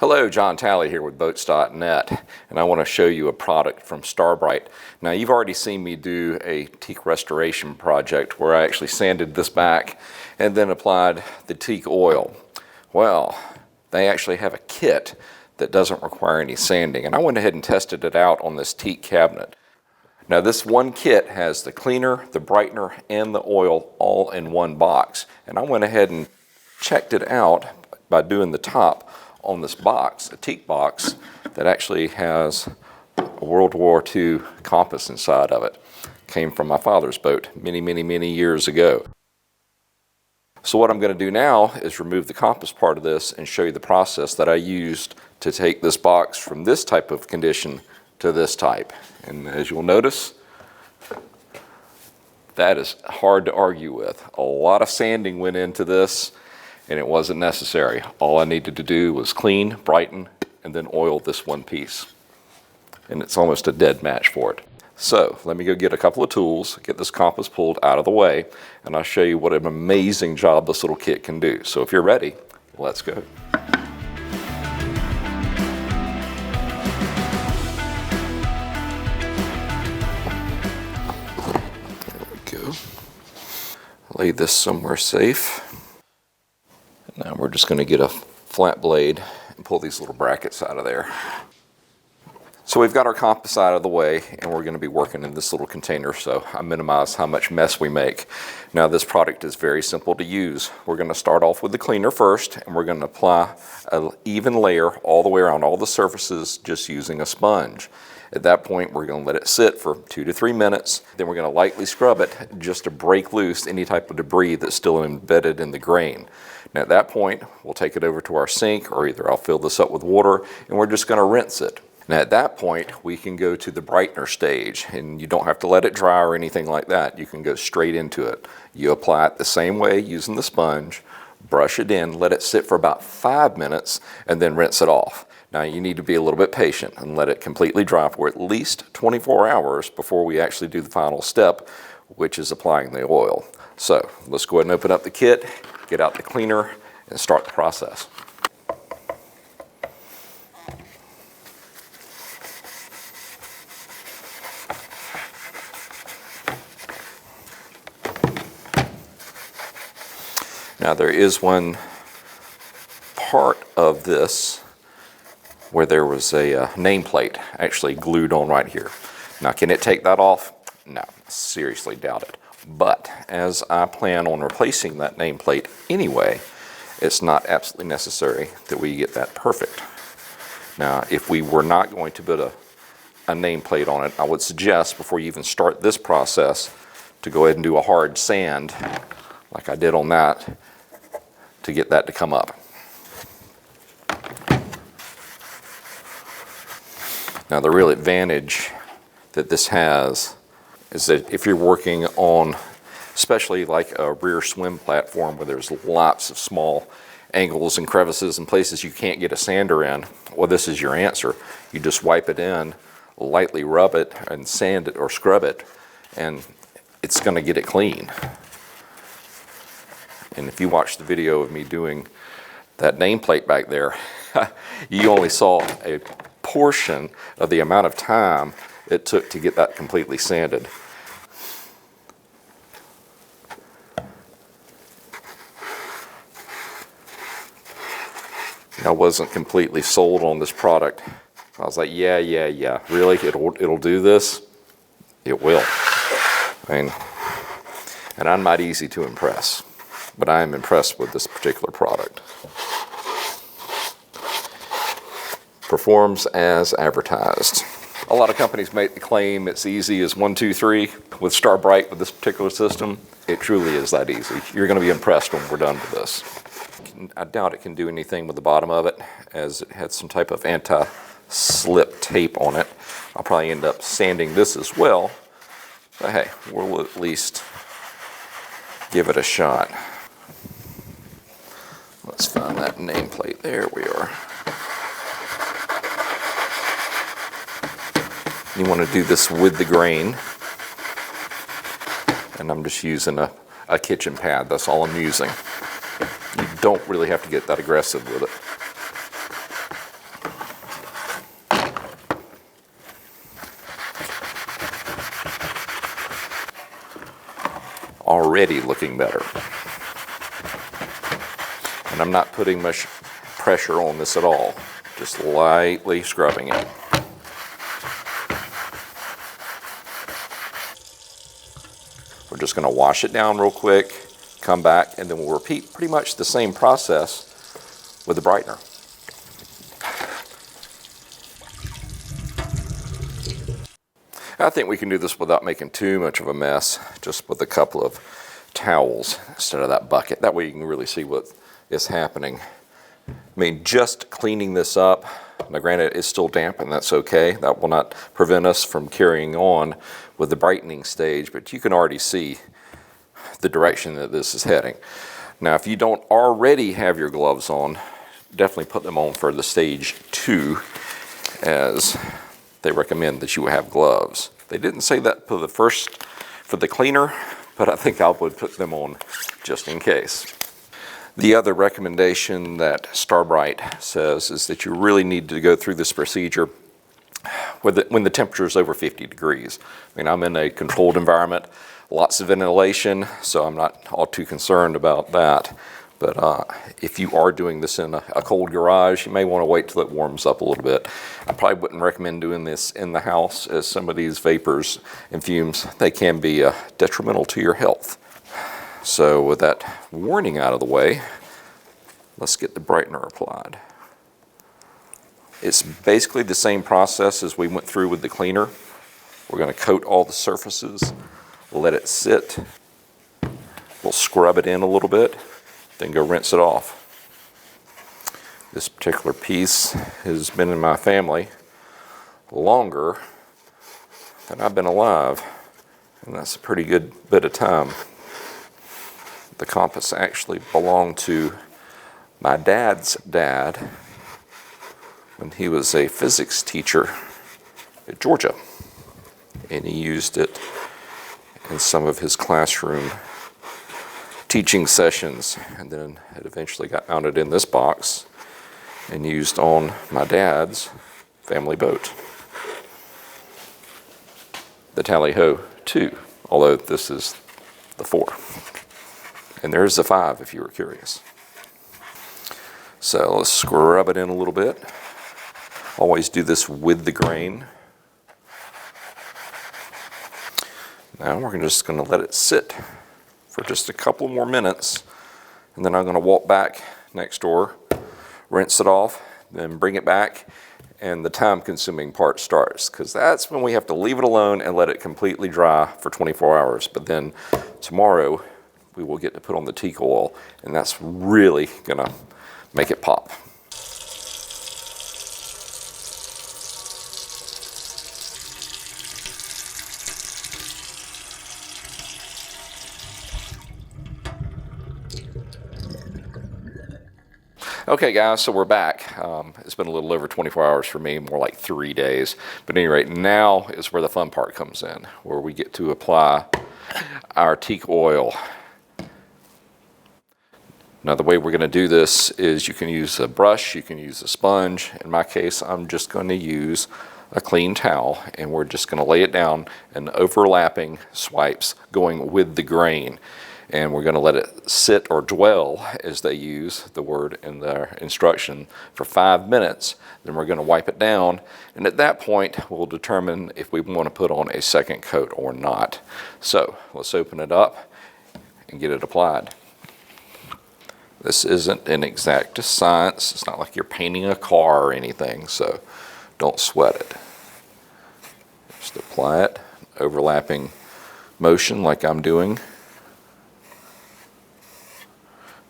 Hello, John Talley here with Boats.net, and I want to show you a product from Star Brite. Now, you've already seen me do a teak restoration project where I actually sanded this back and then applied the teak oil. Well, they actually have a kit that doesn't require any sanding, and I went ahead and tested it out on this teak cabinet. Now, this one kit has the cleaner, the brightener, and the oil all in one box, and I went ahead and checked it out by doing the top on this box, a teak box that actually has a World War II compass inside of it. Came from my father's boat many years ago. So what I'm going to do now is remove the compass part of this and show you the process that I used to take this box from this type of condition to this type. And as you'll notice, that is hard to argue with. A lot of sanding went into this, and it wasn't necessary. All I needed to do was clean, brighten, and then oil this one piece. And it's almost a dead match for it. So let me go get a couple of tools, get this compass pulled out of the way, and I'll show you what an amazing job this little kit can do. So if you're ready, let's go. There we go. Lay this somewhere safe. Now we're just going to get a flat blade and pull these little brackets out of there. So we've got our compass out of the way, and we're going to be working in this little container, so I minimize how much mess we make. Now this product is very simple to use. We're going to start off with the cleaner first, and we're going to apply an even layer all the way around all the surfaces just using a sponge. At that point, we're going to let it sit for 2 to 3 minutes. Then we're going to lightly scrub it just to break loose any type of debris that's still embedded in the grain. Now at that point, we'll take it over to our sink, or either I'll fill this up with water, and we're just going to rinse it. Now at that point, we can go to the brightener stage, and you don't have to let it dry or anything like that. You can go straight into it. You apply it the same way using the sponge, brush it in, let it sit for about 5 minutes, and then rinse it off. Now you need to be a little bit patient and let it completely dry for at least 24 hours before we actually do the final step, which is applying the oil. So let's go ahead and open up the kit, get out the cleaner, and start the process. Now there is one part of this where there was a nameplate actually glued on right here. Now can it take that off? No, seriously doubt it. But as I plan on replacing that nameplate anyway, it's not absolutely necessary that we get that perfect. Now if we were not going to put a nameplate on it, I would suggest before you even start this process to go ahead and do a hard sand like I did on that to get that to come up. Now the real advantage that this has is that if you're working on, especially like a rear swim platform where there's lots of small angles and crevices and places you can't get a sander in, well, this is your answer. You just wipe it in, lightly rub it and sand it or scrub it, and it's going to get it clean. And if you watch the video of me doing that nameplate back there, you only saw a portion of the amount of time it took to get that completely sanded. I wasn't completely sold on this product. I was like, yeah, really? It'll do this? It will. I mean, and I'm not easy to impress, but I am impressed with this particular product. Performs as advertised. A lot of companies make the claim it's easy as 1, 2, 3. With Star Brite, with this particular system, it truly is that easy. You're going to be impressed when we're done with this. I doubt it can do anything with the bottom of it, as it had some type of anti-slip tape on it. I'll probably end up sanding this as well, but hey, we'll at least give it a shot. Let's find that nameplate. There we are. You want to do this with the grain, and I'm just using a kitchen pad. That's all I'm using. You don't really have to get that aggressive with it. already looking better. And I'm not putting much pressure on this at all, just lightly scrubbing it. We're just going to wash it down real quick, come back, and then we'll repeat pretty much the same process with the brightener. I think we can do this without making too much of a mess, just with a couple of towels instead of that bucket. That way you can really see what is happening. I mean, just cleaning this up, now granted it's still damp and that's okay. That will not prevent us from carrying on with the brightening stage, but you can already see the direction that this is heading. Now, if you don't already have your gloves on, definitely put them on for the stage 2, as they recommend that you have gloves. They didn't say that for the cleaner, but I think I would put them on just in case. The other recommendation that Star Brite says is that you really need to go through this procedure when the temperature is over 50 degrees. I mean, I'm in a controlled environment, lots of ventilation, so I'm not all too concerned about that. But if you are doing this in a cold garage, you may want to wait till it warms up a little bit. I probably wouldn't recommend doing this in the house, as some of these vapors and fumes, they can be detrimental to your health. So with that warning out of the way, let's get the brightener applied. It's basically the same process as we went through with the cleaner. We're going to coat all the surfaces, let it sit. We'll scrub it in a little bit, then go rinse it off. This particular piece has been in my family longer than I've been alive, and that's a pretty good bit of time. The compass actually belonged to my dad's dad when he was a physics teacher at Georgia, and he used it in some of his classroom teaching sessions, and then it eventually got mounted in this box and used on my dad's family boat, the Talley 2, although this is the 4. And there's the 5 if you were curious. So let's scrub it in a little bit. Always do this with the grain. Now we're just going to let it sit for just a couple more minutes, and then I'm going to walk back next door, rinse it off, then bring it back, and the time-consuming part starts, because that's when we have to leave it alone and let it completely dry for 24 hours. But then tomorrow we will get to put on the teak oil, and that's really going to make it pop. Okay guys, so we're back. It's been a little over 24 hours for me, more like 3 days. But at any rate, now is where the fun part comes in, where we get to apply our teak oil. Now the way we're going to do this is you can use a brush, you can use a sponge. In my case, I'm just going to use a clean towel, and we're just going to lay it down in overlapping swipes going with the grain. And we're going to let it sit or dwell, as they use the word in their instruction, for 5 minutes. Then we're going to wipe it down, and at that point we'll determine if we want to put on a second coat or not. So let's open it up and get it applied. This isn't an exact science. It's not like you're painting a car or anything, so don't sweat it. Just apply it, overlapping motion like I'm doing.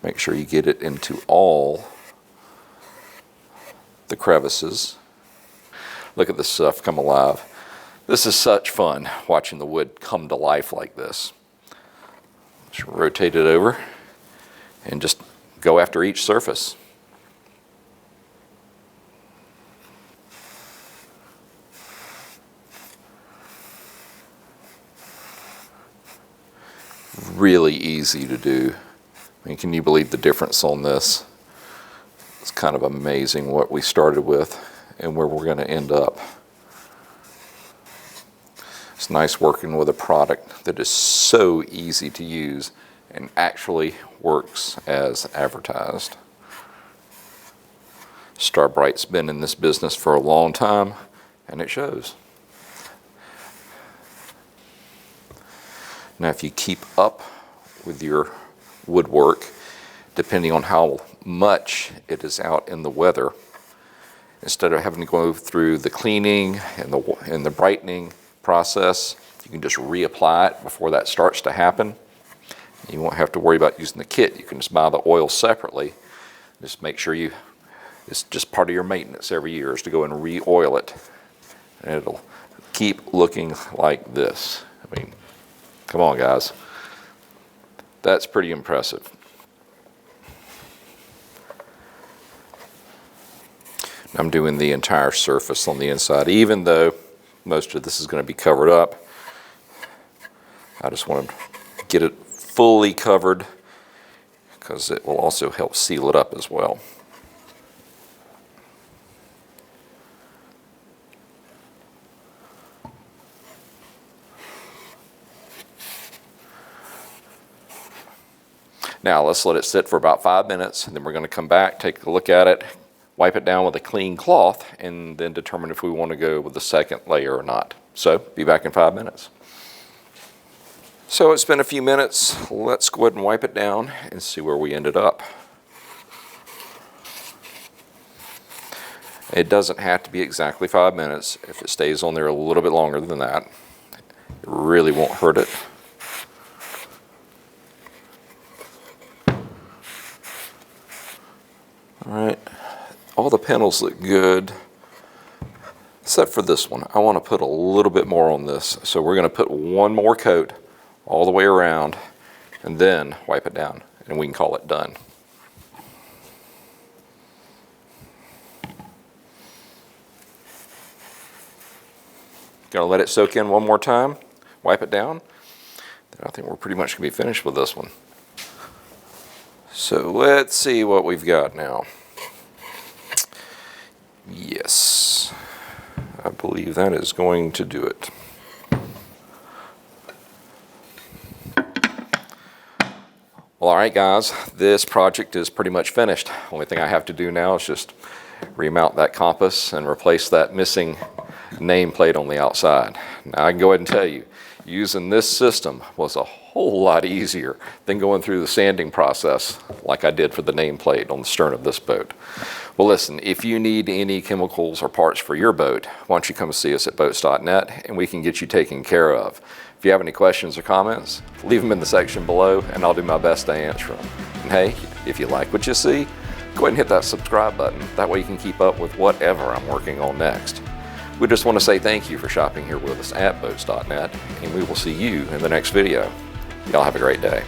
Make sure you get it into all the crevices. Look at this stuff come alive. This is such fun, watching the wood come to life like this. Just rotate it over and just go after each surface. Really easy to do. I mean, can you believe the difference on this? It's kind of amazing what we started with and where we're going to end up. It's nice working with a product that is so easy to use and actually works as advertised. Star Brite's been in this business for a long time, and it shows. Now, if you keep up with your woodwork, depending on how much it is out in the weather, instead of having to go through the cleaning and the brightening process, you can just reapply it before that starts to happen. You won't have to worry about using the kit. You can just buy the oil separately. Just make sure it's just part of your maintenance every year is to go and re-oil it. And it'll keep looking like this. I mean, come on, guys. That's pretty impressive. I'm doing the entire surface on the inside, even though most of this is going to be covered up. I just want to get it fully covered because it will also help seal it up as well. Now let's let it sit for about 5 minutes, and then we're going to come back, take a look at it, wipe it down with a clean cloth, and then determine if we want to go with the second layer or not. So, be back in 5 minutes. So it's been a few minutes. Let's go ahead and wipe it down and see where we ended up. It doesn't have to be exactly 5 minutes. If it stays on there a little bit longer than that, it really won't hurt it. Alright, all the panels look good, except for this one. I want to put a little bit more on this, so we're going to put one more coat all the way around and then wipe it down, and we can call it done. Going to let it soak in one more time, wipe it down, then I think we're pretty much going to be finished with this one. So let's see what we've got now. Yes, I believe that is going to do it. Well, all right, guys, this project is pretty much finished. Only thing I have to do now is just remount that compass and replace that missing nameplate on the outside. Now, I can go ahead and tell you, using this system was a whole lot easier than going through the sanding process like I did for the nameplate on the stern of this boat. Well, listen, if you need any chemicals or parts for your boat, why don't you come see us at boats.net and we can get you taken care of. If you have any questions or comments, leave them in the section below and I'll do my best to answer them. And hey, if you like what you see, go ahead and hit that subscribe button. That way you can keep up with whatever I'm working on next. We just want to say thank you for shopping here with us at boats.net, and we will see you in the next video. Y'all have a great day.